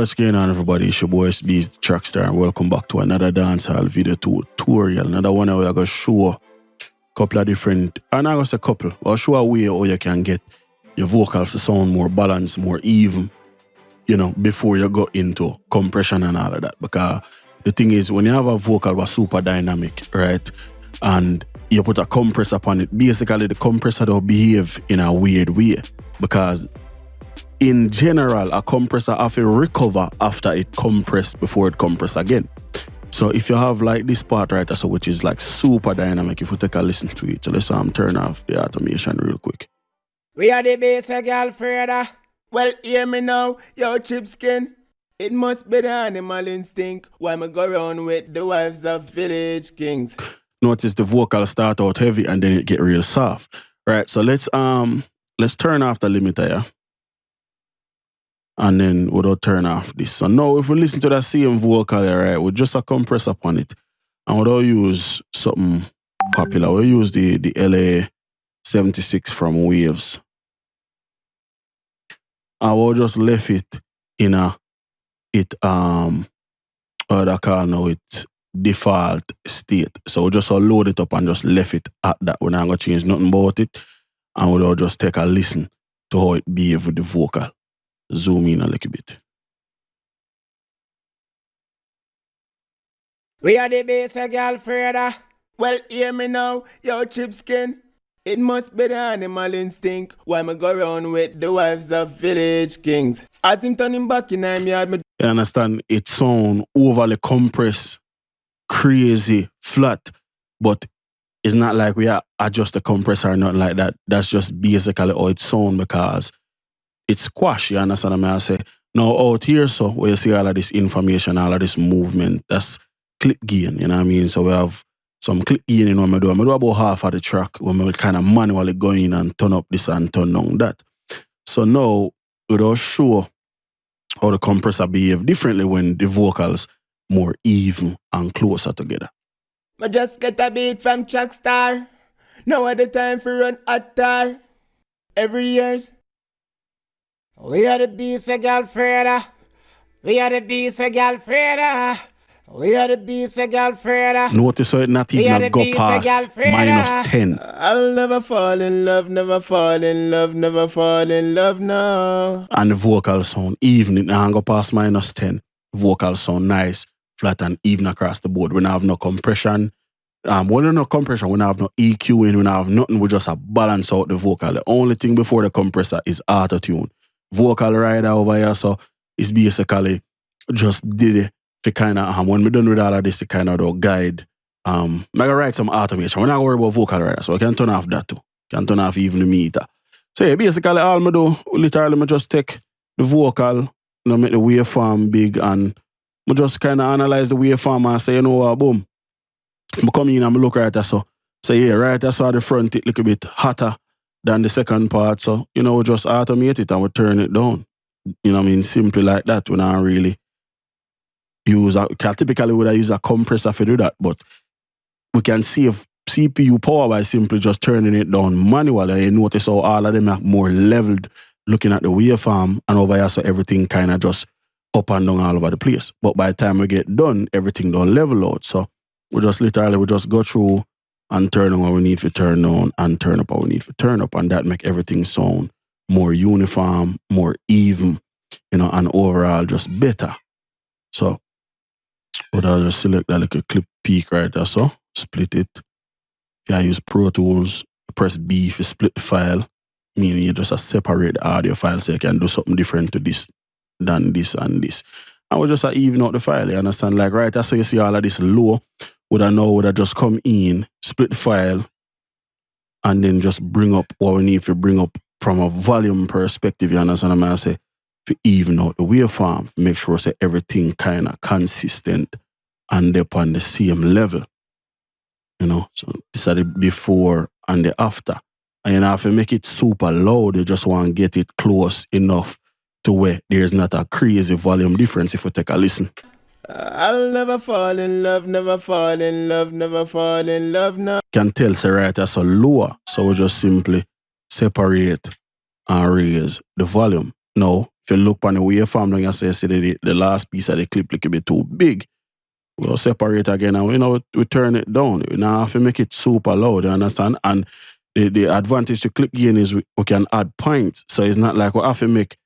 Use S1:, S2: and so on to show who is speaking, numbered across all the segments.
S1: what's going on, everybody? It's your boy Itz-Beez-Da TrackStar, and welcome back to another dancehall video tutorial. Another one where we're going to show a couple of different, I'm not going to say couple, I'll show a way how you can get your vocals to sound more balanced, more even, you know, before you go into compression and all of that. Because the thing is, when you have a vocal that's super dynamic, right, and you put a compressor upon it, basically the compressor don't behave in a weird way, because in general, a compressor have to recover after it compress before it compress again. So if you have like this part right, so which is like super dynamic, if you take a listen to it, so let's turn off the automation real quick.
S2: We are the basic Alfreda. Well, hear me now, yo chip skin. It must be the animal instinct. Why me go around with the wives of village kings?
S1: Notice the vocal start out heavy and then it get real soft. Right, so let's turn off the limiter, yeah? And then we'll turn off this. So now if we listen to that same vocal, right, we'll just a compress upon it. And we'll use something popular. We'll use the LA 76 from Waves. And we'll just left it in a what I call now its default state. So we'll just load it up and just left it at that. We're not gonna change nothing about it. And we'll just take a listen to how it behave with the vocal. Zoom in a little bit.
S2: We are the basic Alfreda. Well, hear me now, yo chip skin. It must be the animal instinct. Why me go around with the wives of village kings? As him turning back in my yard, me.
S1: You understand? It sound overly compressed, crazy, flat, but it's not like we adjust the compressor or nothing like that. That's just basically how it sound, because it's squash, you understand what I say? Now out here, so where you see all of this information, all of this movement, that's click gain, you know what I mean? So we have some click gain in what I do. I do about half of the track when we kind of manually go in and turn up this and turn down that. So now we'll show how the compressor behave differently when the vocals more even and closer together.
S2: I just get a beat from TrackStar. Now at the time for run hot tar. Every year's. We are the basic Alfreda. We are the basic Alfreda. We are the basic Alfreda.
S1: Notice how it not even go past -10.
S2: I'll never fall in love, never fall in love, never fall in love now.
S1: And the vocal sound even, it not go past -10. Vocal sound nice, flat and even across the board. We don't have no compression. We don't have compression, we don't have no EQ in, we don't have nothing. We just balance out the vocal. The only thing before the compressor is auto-tune. Vocal rider over here, so it's basically just did it for kind of, when we're done with all of this, it kind of guide. I'm gonna write some automation. We're not worried about vocal rider, so I can turn off that too. Can turn off even the meter. So yeah, basically all I do, literally I just take the vocal, you know, make the waveform big, and I just kind of analyze the waveform and say, you know what, boom. If I come in and I look right there, so say, yeah, right there, so the front it look a bit hotter than the second part, so, you know, we just automate it and we turn it down. You know what I mean? Simply like that. We don't really use, typically would I use a compressor to do that, but we can save CPU power by simply just turning it down manually. You notice how all of them are more leveled looking at the waveform, and over here, so everything kind of just up and down all over the place. But by the time we get done, everything don't level out. So we just literally, go through and turn on what we need to turn on and turn up what we need to turn up. And that make everything sound more uniform, more even, you know, and overall just better. So I'll just select that like a clip peak right there, so split it. Yeah, I use Pro Tools, press B to split the file, meaning you just separate the audio file so you can do something different to this than this and this. And we just even out the file, you understand? Like right there, so you see all of this low, would I just come in, split the file, and then just bring up what we need to bring up from a volume perspective, you understand what I say? To even out the waveform, make sure say everything kind of consistent and up on the same level. You know, so this are the before and the after. And you know, if you make it super loud, you just want to get it close enough to where there's not a crazy volume difference if we take a listen.
S2: I'll never fall in love, never fall in love, never fall in love now.
S1: Can tell, say right, that's a lower. So we just simply separate and raise the volume. Now, if you look on the waveform, then you see the last piece of the clip look a bit too big. We'll separate again and we turn it down. We now have to make it super loud, you understand? And the advantage to clip gain is we can add points. So it's not like we have to make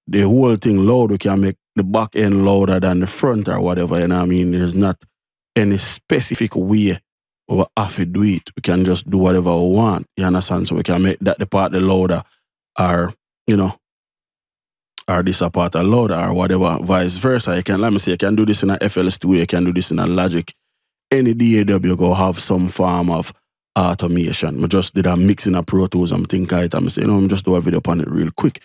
S1: the whole thing loud. We can make the back end louder than the front or whatever, you know what I mean? There's not any specific way we have to do it. We can just do whatever we want, you understand? So we can make that the part the louder or, or this a part of louder or whatever, vice versa. You can, let me say, you can do this in a FL Studio, you can do this in a Logic. Any DAW go have some form of automation. I just did a mix in a Pro Tools. I'm thinking it. I'm saying, I'm just do a video upon it real quick.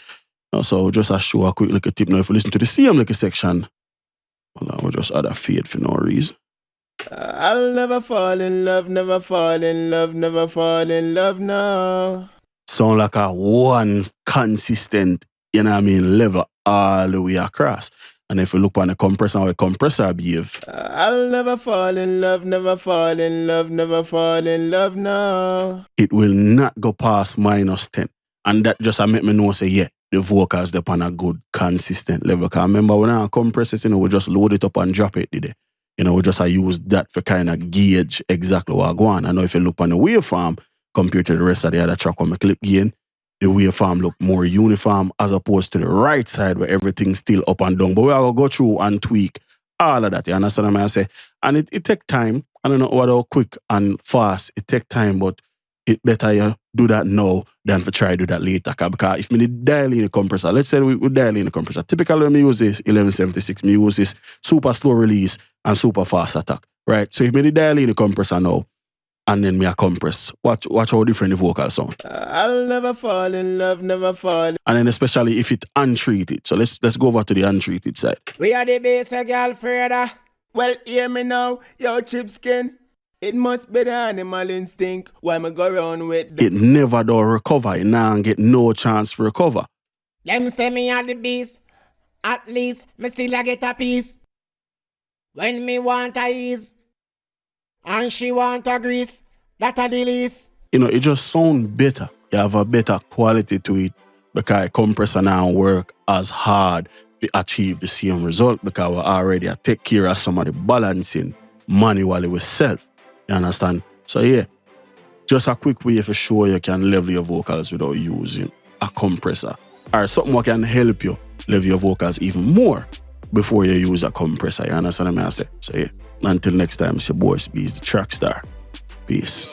S1: So just a show a quick little tip. Now, if you listen to the same little section, well, I'll just add a fade for no reason.
S2: I'll never fall in love, never fall in love, never fall in love now.
S1: Sound like a one consistent, you know what I mean, level all the way across. And if you look on the compressor, how a compressor behave.
S2: I'll never fall in love, never fall in love, never fall in love now.
S1: It will not go past -10. And that just make me know, say, yeah, the vocals they're on a good, consistent level. Because remember, when I compress it, we just load it up and drop it, did it? We just use that for kind of gauge exactly what I go on. I know if you look on the waveform, compared to the rest of the other track on my clip gain, the waveform look more uniform as opposed to the right side where everything's still up and down. But we are going to go through and tweak all of that. You understand what I say? And it take time. I don't know how quick and fast it take time, but it better you do that now than for try to do that later. Because if we dial in the compressor, let's say we dial in the compressor. Typically when we use this 1176, we use this super slow release and super fast attack. Right? So if we dial in the compressor now, and then me a compress. Watch how different the vocal sound.
S2: I'll never fall in love, never fall.
S1: And then especially if it untreated. So let's go over to the untreated side.
S2: We are the bass girl, Freda. Well, hear me now, yo chip skin. It must be the animal instinct. Why me go around with
S1: it never do recover. It now get no chance to recover.
S2: Them say me are the beast. At least me still a get a piece. When me want a ease. And she want a grease, that a the lease.
S1: It just sound better. You have a better quality to it because compressor now work as hard to achieve the same result because we already take care of some of the balancing manually with self. You understand? So yeah, just a quick way for sure you can level your vocals without using a compressor. Or something that can help you level your vocals even more before you use a compressor. You understand what I say? So yeah. Until next time, it's your boy Itz-Beez-Da TrackStar. Peace.